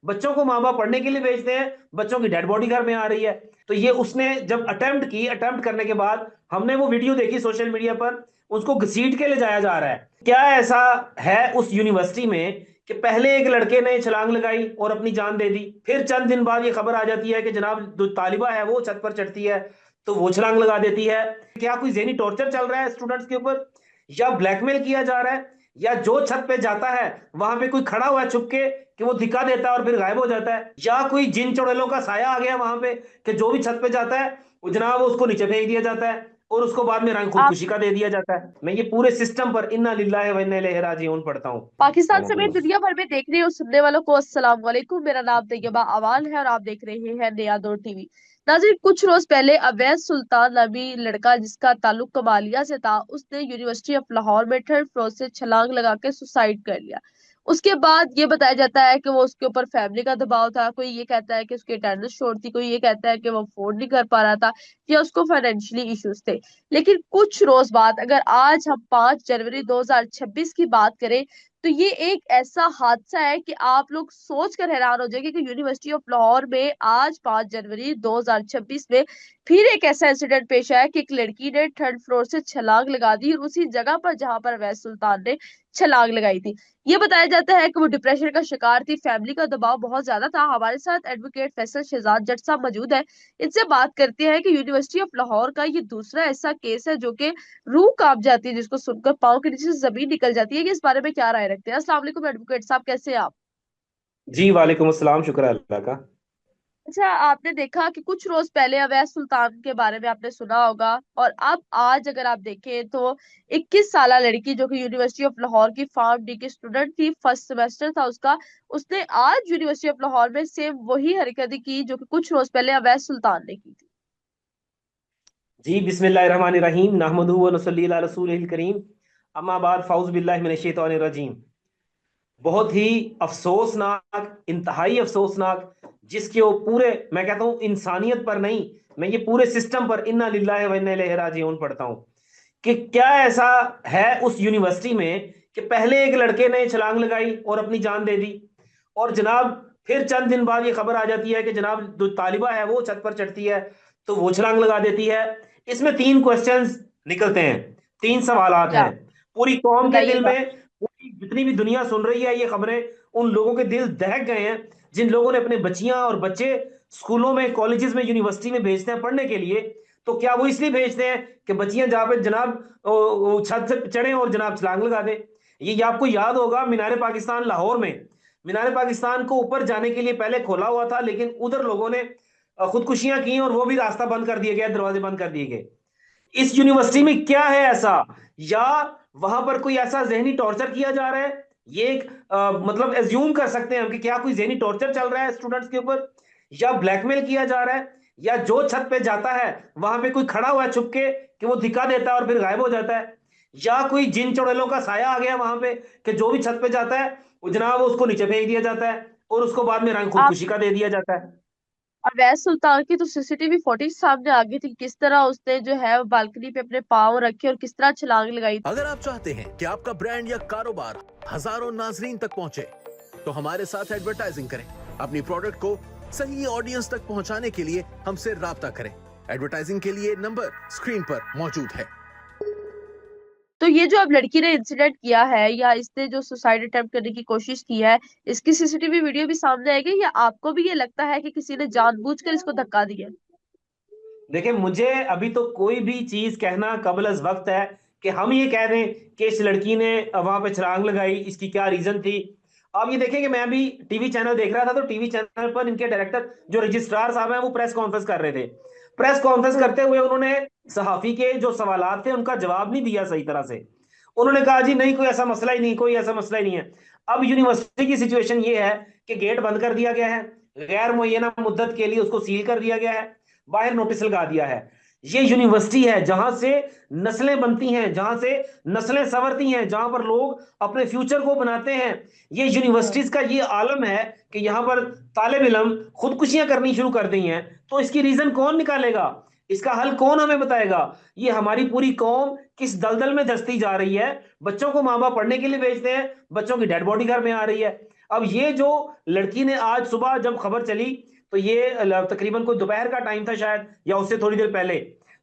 बच्चों को माँ बाप पढ़ने के लिए भेजते हैं, बच्चों की डेड बॉडी घर में आ रही है। तो ये उसने जब अटेम्प्ट करने के बाद हमने वो वीडियो देखी सोशल मीडिया पर, उसको घसीट के ले जाया जा रहा है। क्या ऐसा है उस यूनिवर्सिटी में कि पहले एक लड़के ने छलांग लगाई और अपनी जान दे दी, फिर चंद दिन बाद ये खबर आ जाती है कि जनाब जो तालिबा है वो छत पर चढ़ती है तो वो छलांग लगा देती है। क्या कोई ज़हनी टॉर्चर चल रहा है स्टूडेंट्स के ऊपर, या ब्लैकमेल किया जा रहा है, या जो छत पे जाता है वहां पे कोई खड़ा हुआ है छुप के कि वो दिखा देता है और फिर गायब हो जाता है, या कोई जिन चुड़ैलों का साया आ गया वहां पे कि जो भी छत पे जाता है वो जनाब उसको नीचे फेंक दिया जाता है और उसको बाद में रंग आप खुदकुशी का दे दिया जाता है। मैं ये पूरे सिस्टम पर इन्ना लिल्लाहि व इन्ना इलैहि राजिऊन पढ़ता पाकिस्तान हूँ। समेत दुनिया भर में देख रहे हो सुनने वालों को अस्सलाम वालेकुम। मेरा नाम तैयबा अवान है और आप देख रहे हैं नया दौर टीवी। नाज़रीन, कुछ रोज पहले अवैस सुल्तान नामी लड़का जिसका ताल्लुक कमालिया से था, उसने यूनिवर्सिटी ऑफ लाहौर में थर्ड फ्लोर से छलांग लगा के सुसाइड कर लिया। उसके बाद ये बताया जाता है कि वो उसके ऊपर फैमिली का दबाव था। कोई ये कहता है कि उसकी अटेंडेंस शॉर्ट थी, कोई ये कहता है कि वो अफोर्ड नहीं कर पा रहा था, या उसको फाइनेंशियली इश्यूज थे। लेकिन कुछ रोज बाद, अगर आज हम 5 जनवरी 2026 की बात करें, तो ये एक ऐसा हादसा है कि आप लोग सोच कर हैरान हो जाएंगे कि यूनिवर्सिटी ऑफ लाहौर में आज 5 जनवरी 2026 में फिर एक ऐसा इंसिडेंट पेश आया कि एक लड़की ने थर्ड फ्लोर से छलांग लगा दी, और उसी जगह पर जहां पर अवैस सुल्तान ने छलांग लगाई थी। ये बताया जाता है कि वो डिप्रेशन का शिकार थी, फैमिली का दबाव बहुत ज्यादा था। हमारे साथ एडवोकेट फैसल शहजाद जट साहब मौजूद है। इनसे बात करते हैं कि यूनिवर्सिटी ऑफ लाहौर का ये दूसरा ऐसा केस है जो कि रूह कांप जाती है, जिसको सुनकर पाँव के नीचे से जमीन निकल जाती है। कि इस बारे में क्या राय रखते हैं? अस्सलाम वालेकुम एडवोकेट साहब, कैसे हैं आप? जी वालेकुम अस्सलाम, शुक्र है अल्लाह का। अच्छा, आपने देखा कि कुछ रोज पहले अवैस सुल्तान के बारे में आपने सुना होगा, और अब आज अगर आप देखें तो 21 साल लड़की जो कि यूनिवर्सिटी ऑफ लाहौर की फार्म डी की स्टूडेंट थी, फर्स्ट सेमेस्टर था उसका, उसने आज यूनिवर्सिटी ऑफ लाहौर में सेम वही हरकत की जो कि कुछ रोज पहले अवैस सुल्तान ने की थी। जी बिस्मिल्लाहिर्रहमानिर्रहीम, नहमदुहु व नुसल्ली अला रसूलिल करीम, अम्मा बाद, फाउज़ बिल्लाहि मिनश शैतानिर रजीम। बहुत ही अफसोसनाक, इंतहाई अफसोसनाक, जिसके वो पूरे, मैं कहता हूँ इंसानियत पर नहीं, मैं ये पूरे सिस्टम पर इन्ना लिल्लाहि व इन्ना इलैहि राजिऊन पढ़ता हूँ कि क्या ऐसा है उस यूनिवर्सिटी में कि पहले एक लड़के ने छलांग लगाई और अपनी जान दे दी, और जनाब फिर चंद दिन बाद ये खबर आ जाती है कि जनाब जो तालिबा है वो छत पर चढ़ती है तो वो छलांग लगा देती है। इसमें तीन क्वेश्चंस निकलते हैं, तीन सवालात क्या? हैं पूरी कौम के दिल बताइएगा। में। पूरी जितनी भी दुनिया सुन रही है ये खबरें, उन लोगों के दिल दहक गए हैं जिन लोगों ने अपने बच्चियां और बच्चे स्कूलों में, कॉलेजेस में, यूनिवर्सिटी में भेजते हैं पढ़ने के लिए। तो क्या वो इसलिए भेजते हैं कि बच्चियां जहां पे जनाब छत से चढ़े और जनाब छलांग लगा दे? ये आपको याद होगा, मीनार पाकिस्तान लाहौर में, मीनार पाकिस्तान को ऊपर जाने के लिए पहले खोला हुआ था, लेकिन उधर लोगों ने खुदकुशियां की और वो भी रास्ता बंद कर दिया गया, दरवाजे बंद कर दिए गए। इस यूनिवर्सिटी में क्या है ऐसा, या वहां पर कोई ऐसा जहनी टॉर्चर किया जा रहा है? ये एक मतलब एज्यूम कर सकते हैं हम कि क्या कोई जहनी टॉर्चर चल रहा है स्टूडेंट्स के ऊपर, या ब्लैकमेल किया जा रहा है, या जो छत पे जाता है वहां पे कोई खड़ा हुआ है छुप के कि वो दिखा देता है और फिर गायब हो जाता है, या कोई जिन चुड़ैलों का साया आ गया वहां पे कि जो भी छत पे जाता है वो जनाब उसको नीचे फेंक दिया जाता है और उसको बाद में रंग आप खुदकुशी का दे दिया जाता है। अवैस सुल्तान की तो सीसीटीवी फुटेज सामने आ गई थी, किस तरह उसने जो है बालकनी पे अपने पाँव रखे और किस तरह छलांग लगाई। अगर आप चाहते हैं कि आपका ब्रांड या कारोबार हजारों नाजरीन तक पहुंचे, तो हमारे साथ एडवर्टाइजिंग करें। अपनी प्रोडक्ट को सही ऑडियंस तक पहुंचाने के लिए हमसे राब्ता करें। एडवर्टाइजिंग के लिए नंबर स्क्रीन पर मौजूद है। तो ये जो अब लड़की ने इंसिडेंट किया है, या इसने जो सुसाइड अटेम्प्ट करने की कोशिश की है, इसकी सीसीटीवी वीडियो भी सामने आएगी, या आपको भी ये लगता है कि किसी ने जानबूझकर इसको धक्का दिया है? देखिए, मुझे अभी तो कोई भी चीज कहना कबल अज वक्त है कि हम ये कह दें कि इस लड़की ने वहां पे छलांग लगाई, इसकी क्या रीजन थी। आप ये देखें कि मैं अभी टीवी चैनल देख रहा था तो टीवी चैनल पर इनके डायरेक्टर जो रजिस्ट्रार साहब हैं वो प्रेस कॉन्फ्रेंस कर रहे थे। प्रेस कॉन्फ्रेंस हम्म। करते हुए उन्होंने सहाफी के जो सवालात थे उनका जवाब नहीं दिया सही तरह से। उन्होंने कहा जी नहीं, कोई ऐसा मसला ही नहीं, कोई ऐसा मसला ही नहीं है। अब यूनिवर्सिटी की सिचुएशन ये है कि गेट बंद कर दिया गया है, गैर मुअय्यना मुद्दत के लिए उसको सील कर दिया गया है, बाहर नोटिस लगा दिया है। ये यूनिवर्सिटी है जहां से नस्लें बनती हैं, जहां से नस्लें संवरती हैं, जहां पर लोग अपने फ्यूचर को बनाते हैं। ये हम्म। यूनिवर्सिटीज का ये आलम है कि यहाँ पर तालिब इल्म खुदकुशियां करनी शुरू कर दी हैं। तो इसकी रीजन कौन निकालेगा, इसका हल कौन हमें बताएगा? ये हमारी पूरी कौम किस दलदल में धंसती जा रही है। बच्चों को माँ बाप पढ़ने के लिए भेजते हैं, बच्चों की डेड बॉडी घर में आ रही है। अब ये जो लड़की ने आज सुबह जब खबर चली, तो ये तकरीबन कोई दोपहर का टाइम था शायद, या उससे थोड़ी देर पहले,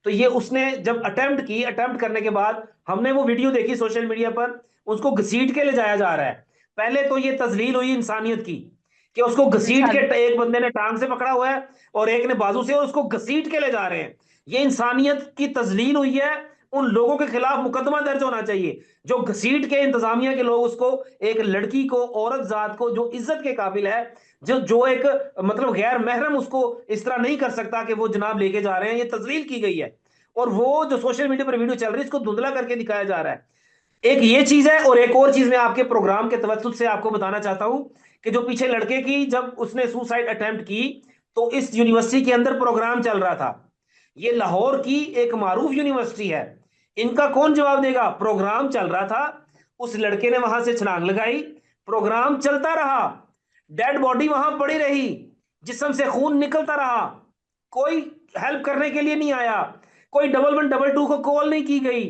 तो ये उसने जब अटेम्प्ट करने के बाद हमने वो वीडियो देखी सोशल मीडिया पर, उसको घसीट के ले जाया जा रहा है। पहले तो ये तजलील हुई इंसानियत की, कि उसको घसीट के, इंसान एक बंदे ने टांग से पकड़ा हुआ है और एक ने बाजू से, और उसको घसीट के ले जा रहे हैं। ये इंसानियत की तजलील हुई है। उन लोगों के खिलाफ मुकदमा दर्ज होना चाहिए जो घसीट के, इंतजामिया के लोग उसको, एक लड़की को, औरत जात को जो इज्जत के काबिल है, जो जो एक मतलब गैर महरम उसको इस तरह नहीं कर सकता कि वो जनाब लेके जा रहे हैं, ये तजलील की गई है। और वो जो सोशल मीडिया पर वीडियो चल रही है, इसको धुंधला करके दिखाया जा रहा है। एक ये चीज है, और एक और चीज मैं आपके प्रोग्राम के तवज्जुह से आपको बताना चाहता हूं, कि जो पीछे लड़के की, जब उसने सुसाइड अटेम्प्ट की, तो इस यूनिवर्सिटी के अंदर प्रोग्राम चल रहा था। ये लाहौर की एक मारूफ यूनिवर्सिटी है, इनका कौन जवाब देगा? प्रोग्राम चल रहा था, उस लड़के ने वहां से छलांग लगाई, प्रोग्राम चलता रहा, डेड बॉडी वहां पड़ी रही, जिस्म से खून निकलता रहा, कोई हेल्प करने के लिए नहीं आया, कोई 1112 को कॉल नहीं की गई,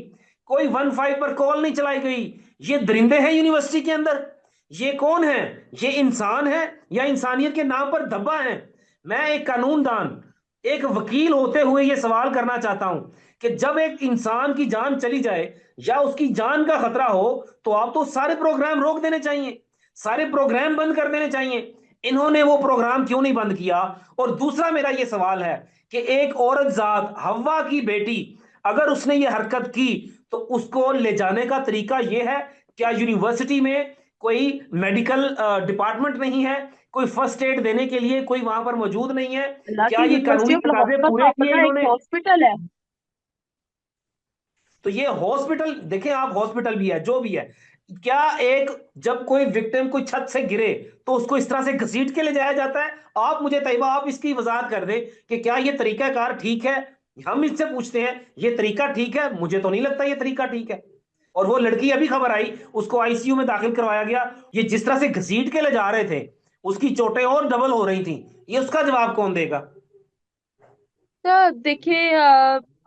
कोई 15 पर कॉल नहीं चलाई गई। ये दरिंदे हैं यूनिवर्सिटी के अंदर? ये कौन है? ये इंसान है या इंसानियत के नाम पर धब्बा है? मैं एक कानूनदान, एक वकील होते हुए ये सवाल करना चाहता हूं कि जब एक इंसान की जान चली जाए या उसकी जान का खतरा हो, तो आप तो सारे प्रोग्राम रोक देने चाहिए, सारे प्रोग्राम बंद कर देने चाहिए। इन्होंने वो प्रोग्राम क्यों नहीं बंद किया? और दूसरा मेरा ये सवाल है कि एक औरत जात, हव्वा की बेटी, अगर उसने ये हरकत की, तो उसको ले जाने का तरीका ये है? क्या यूनिवर्सिटी में कोई मेडिकल डिपार्टमेंट नहीं है? कोई फर्स्ट एड देने के लिए कोई वहां पर मौजूद नहीं है? क्या हालांकि ये यूनिवर्सिटी कानूनी ऑफ तकाजे लाहौर का पूरे किए अपना एक इन्होंने? हॉस्पिटल है। तो ये हॉस्पिटल देखें आप, हॉस्पिटल भी है, जो भी है, क्या एक, जब कोई विक्टिम कोई छत से गिरे तो उसको इस तरह से घसीट के ले जाया जाता है? आप मुझे तैयबा, आप इसकी वजाहत कर दें कि क्या ये तरीकाकार ठीक है? हम इससे पूछते हैं, ये तरीका ठीक है? मुझे तो नहीं लगता ये तरीका ठीक है। और वो लड़की, अभी खबर आई, उसको आईसीयू में दाखिल करवाया गया, ये जिस तरह से घसीट के ले जा रहे थे, उसकी चोटें और डबल हो रही थी, ये उसका जवाब कौन देगा? तो देखिए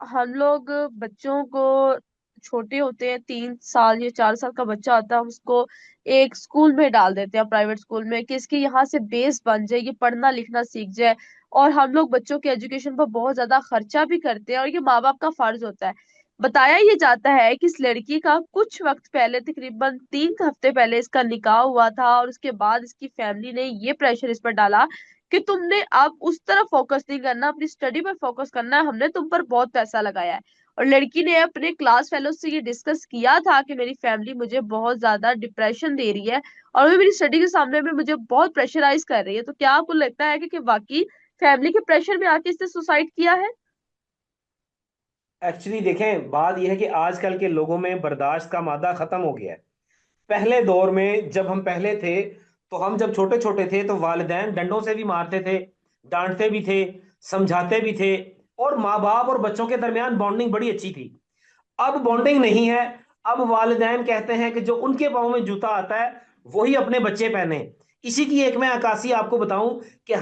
हम लोग बच्चों को, छोटे होते हैं 3 साल या 4 साल का बच्चा होता है, हम उसको एक स्कूल में डाल देते हैं, प्राइवेट स्कूल में, कि इसकी यहाँ से बेस बन जाए, ये पढ़ना लिखना सीख जाए। और हम लोग बच्चों के एजुकेशन पर बहुत ज्यादा खर्चा भी करते हैं, और ये माँ बाप का फर्ज होता है। बताया ये जाता है कि इस लड़की का कुछ वक्त पहले, तकरीबन 3 हफ्ते पहले इसका निकाह हुआ था, और उसके बाद इसकी फैमिली ने ये प्रेशर इस पर डाला कि तुमने अब उस तरफ फोकस नहीं करना, अपनी स्टडी पर फोकस करना है, हमने तुम पर बहुत पैसा लगाया है। और लड़की ने अपने क्लास फेलो से ये डिस्कस किया था कि मेरी फैमिली मुझे बहुत ज्यादा डिप्रेशन दे रही है, और वो मेरी स्टडी के सामने में मुझे बहुत प्रेशराइज कर रही है। तो क्या आपको लगता है कि वाकई फैमिली के प्रेशर में आके इसने सुसाइड किया है? एक्चुअली देखें, बात यह है कि आजकल के लोगों में बर्दाश्त का मादा खत्म हो गया है। पहले दौर में जब हम पहले थे, तो हम जब छोटे छोटे थे तो वालिदैन डंडों से भी मारते थे, डांटते भी थे, समझाते भी थे, और माँ बाप और बच्चों के दरमियान बॉन्डिंग बड़ी अच्छी थी। अब बॉन्डिंग नहीं है। अब वालिदैन कहते हैं कि जो उनके पाँव में जूता आता है वही अपने बच्चे पहने। इसी की एक मैं अक्कासी आपको बताऊं कि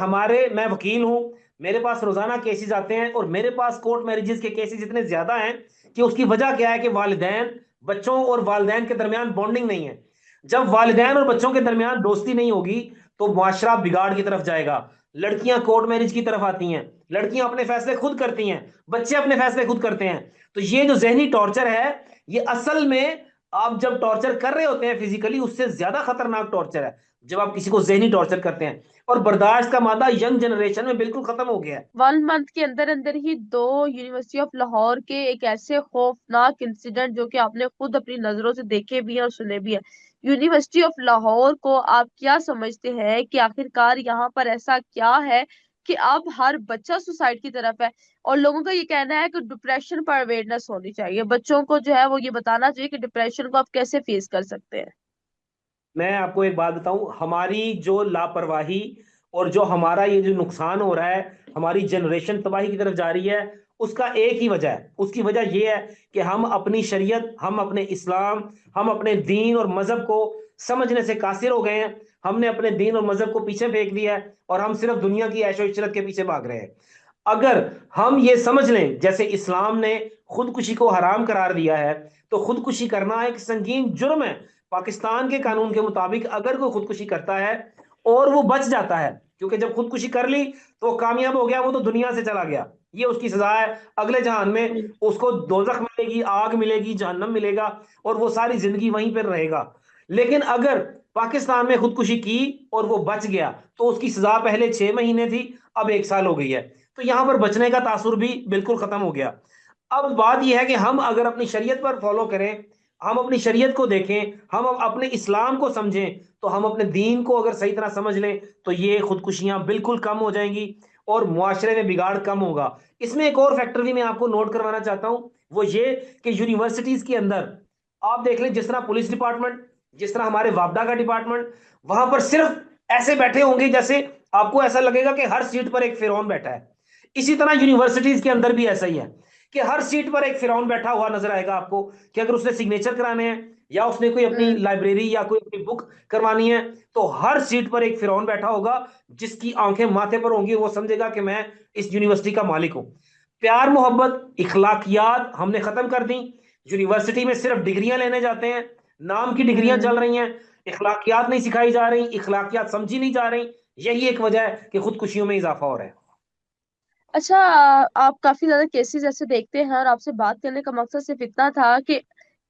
मैं वकील हूं, मेरे पास रोजाना केसेस आते हैं, और मेरे पास कोर्ट मैरिजेस के केसेस इतने ज्यादा हैं कि उसकी वजह क्या है? कि वालिदैन, बच्चों और वालिदैन के दरमियान बॉन्डिंग नहीं है। जब वालिदैन और बच्चों के दरमियान दोस्ती नहीं होगी, तो मुआशरा बिगाड़ की तरफ जाएगा। लड़कियां कोर्ट मैरिज की तरफ आती हैं, लड़कियां अपने फैसले खुद करती हैं, बच्चे अपने फैसले खुद करते हैं। तो ये जो जहनी टॉर्चर है, ये असल में आप जब टॉर्चर कर रहे होते हैं फिजिकली, उससे ज्यादा खतरनाक टॉर्चर है जब आप किसी को जहनी टॉर्चर करते हैं। और बर्दाश्त का मादा यंग जनरेशन में बिल्कुल खत्म हो गया है। 1 मंथ के अंदर अंदर ही 2 यूनिवर्सिटी ऑफ लाहौर के एक ऐसे खौफनाक इंसिडेंट, जो कि आपने खुद अपनी नजरों से देखे भी हैं और सुने भी हैं। यूनिवर्सिटी ऑफ लाहौर को आप क्या समझते हैं कि आखिरकार यहाँ पर ऐसा क्या है कि अब हर बच्चा सुसाइड की तरफ है? और लोगों का ये कहना है कि डिप्रेशन पर अवेयरनेस होनी चाहिए, बच्चों को जो है वो ये बताना चाहिए कि डिप्रेशन को आप कैसे फेस कर सकते हैं। मैं आपको एक बात बताऊं, हमारी जो लापरवाही और जो हमारा ये जो नुकसान हो रहा है, हमारी जनरेशन तबाही की तरफ जा रही है, उसका एक ही वजह है। उसकी वजह यह है कि हम अपनी शरीयत, हम अपने इस्लाम, हम अपने दीन और मजहब को समझने से कासिर हो गए हैं। हमने अपने दीन और मजहब को पीछे फेंक दिया है, और हम सिर्फ दुनिया की ऐशो इशरत के पीछे भाग रहे हैं। अगर हम ये समझ लें, जैसे इस्लाम ने खुदकुशी को हराम करार दिया है, तो खुदकुशी करना एक संगीन जुर्म है। पाकिस्तान के कानून के मुताबिक अगर कोई खुदकुशी करता है और वो बच जाता है, क्योंकि जब खुदकुशी कर ली तो वो कामयाब हो गया, वो तो दुनिया से चला गया, ये उसकी सजा है। अगले जहान में उसको दोजख मिलेगी, आग मिलेगी, जहन्नम मिलेगा, और वो सारी जिंदगी वहीं पर रहेगा। लेकिन अगर पाकिस्तान में खुदकुशी की और वो बच गया तो उसकी सजा पहले 6 महीने थी, अब 1 साल हो गई है। तो यहां पर बचने का तासुर भी बिल्कुल खत्म हो गया। अब बात यह है कि हम अगर अपनी शरीयत पर फॉलो करें, हम अपनी शरीयत को देखें, हम अपने इस्लाम को समझें, तो हम अपने दीन को अगर सही तरह समझ लें तो ये खुदकुशियां बिल्कुल कम हो जाएंगी और मुआशरे में बिगाड़ कम होगा। इसमें एक और फैक्टर भी मैं आपको नोट करवाना चाहता हूं, वो ये कि यूनिवर्सिटीज के अंदर आप देख लें, जिस तरह पुलिस डिपार्टमेंट, जिस तरह हमारे वापदा का डिपार्टमेंट, वहां पर सिर्फ ऐसे बैठे होंगे जैसे आपको ऐसा लगेगा कि हर सीट पर एक फिरौन बैठा है। इसी तरह यूनिवर्सिटीज के अंदर भी ऐसा ही है कि हर सीट पर एक फिरौन बैठा हुआ नजर आएगा आपको, कि अगर उसने सिग्नेचर कराने हैं या उसने कोई अपनी लाइब्रेरी या कोई अपनी बुक करवानी है, तो हर सीट पर एक फिरौन बैठा होगा जिसकी आंखें माथे पर होंगी, वो समझेगा कि मैं इस यूनिवर्सिटी का मालिक हूं। प्यार मोहब्बत इखलाकियात हमने खत्म कर दी। यूनिवर्सिटी में सिर्फ डिग्रियां लेने जाते हैं, नाम की डिग्रियां चल रही हैं, इखलाकियात नहीं सिखाई जा रही, इखलाकियात समझी नहीं जा रही। यही एक वजह है कि खुदकुशियों में इजाफा हो रहा है। अच्छा, आप काफी ज्यादा केसेस ऐसे देखते हैं और आपसे बात करने का मकसद सिर्फ इतना था कि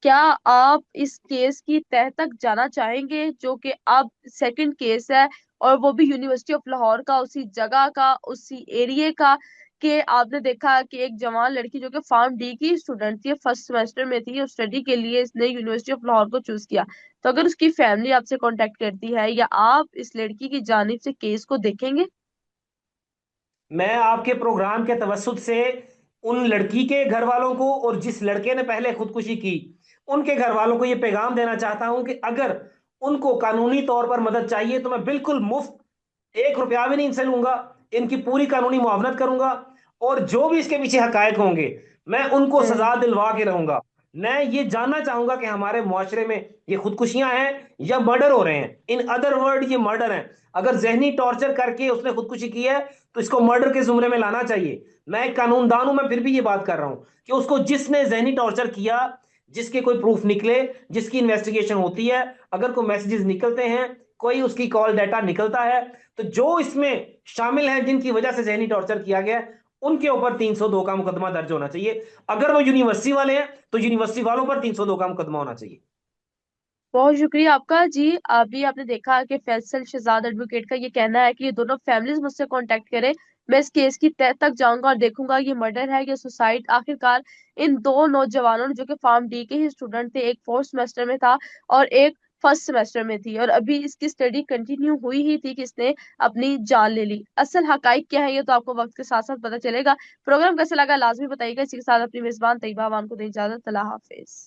क्या आप इस केस की तह तक जाना चाहेंगे जो कि अब सेकंड केस है, और वो भी यूनिवर्सिटी ऑफ लाहौर का, उसी जगह का, उसी एरिया का, कि आपने देखा कि एक जवान लड़की जो कि फार्म डी की स्टूडेंट थी, फर्स्ट सेमेस्टर में थी, और स्टडी के लिए इसने यूनिवर्सिटी ऑफ लाहौर को चूज किया। तो अगर उसकी फैमिली आपसे कांटेक्ट करती है, या आप इस लड़की की जानिब से केस को देखेंगे? मैं आपके प्रोग्राम के तवज्जुद से उन लड़की के घर वालों को और जिस लड़के ने पहले खुदकुशी की उनके घर वालों को यह पैगाम देना चाहता हूं कि अगर उनको कानूनी तौर पर मदद चाहिए तो मैं बिल्कुल मुफ्त 1 रुपया भी नहीं इनसे लूंगा, इनकी पूरी कानूनी मुआवनत करूंगा, और जो भी इसके पीछे हकायक होंगे मैं उनको हम्म। सजा दिलवा के रहूंगा। मैं ये जानना चाहूंगा कि हमारे मुआशरे में ये खुदकुशियां हैं या मर्डर हो रहे हैं। इन अदर वर्ड ये मर्डर हैं। अगर जहनी टॉर्चर करके उसने खुदकुशी की है तो इसको मर्डर के जुमरे में लाना चाहिए। मैं एक कानूनदान हूं, मैं फिर भी ये बात कर रहा हूं कि उसको जिसने जहनी टॉर्चर किया, जिसके कोई प्रूफ निकले, जिसकी इन्वेस्टिगेशन होती है, अगर कोई मैसेजेस निकलते हैं, कोई उसकी कॉल डाटा निकलता है, तो जो इसमें शामिल हैं जिनकी वजह से जहनी टॉर्चर किया गया उनके ऊपर 302 का मुकदमा दर्ज होना चाहिए। अगर वो यूनिवर्सिटी वाले हैं तो यूनिवर्सिटी वालों पर 302 का मुकदमा होना चाहिए। बहुत शुक्रिया आपका जी। अभी आपने देखा कि फैसल शहजाद एडवोकेट का ये कहना है कि ये दोनों फैमिलीज मुझसे कांटेक्ट करें, मैं इस केस की तह तक जाऊंगा और देखूंगा ये मर्डर है या सुसाइड। आखिरकार इन दो नौजवानों ने, जो कि फार्म डी के ही स्टूडेंट थे, एक फोर्थ सेमेस्टर में था और एक फर्स्ट सेमेस्टर में थी, और अभी इसकी स्टडी कंटिन्यू हुई ही थी कि इसने अपनी जान ले ली। असल हकाइक क्या है ये तो आपको वक्त के साथ साथ पता चलेगा। प्रोग्राम कैसे लगा लाजमी बताइएगा। इसी के साथ अपनी मेजबान तैयबा अमान को दें इजाजत। अल्लाह हाफिज।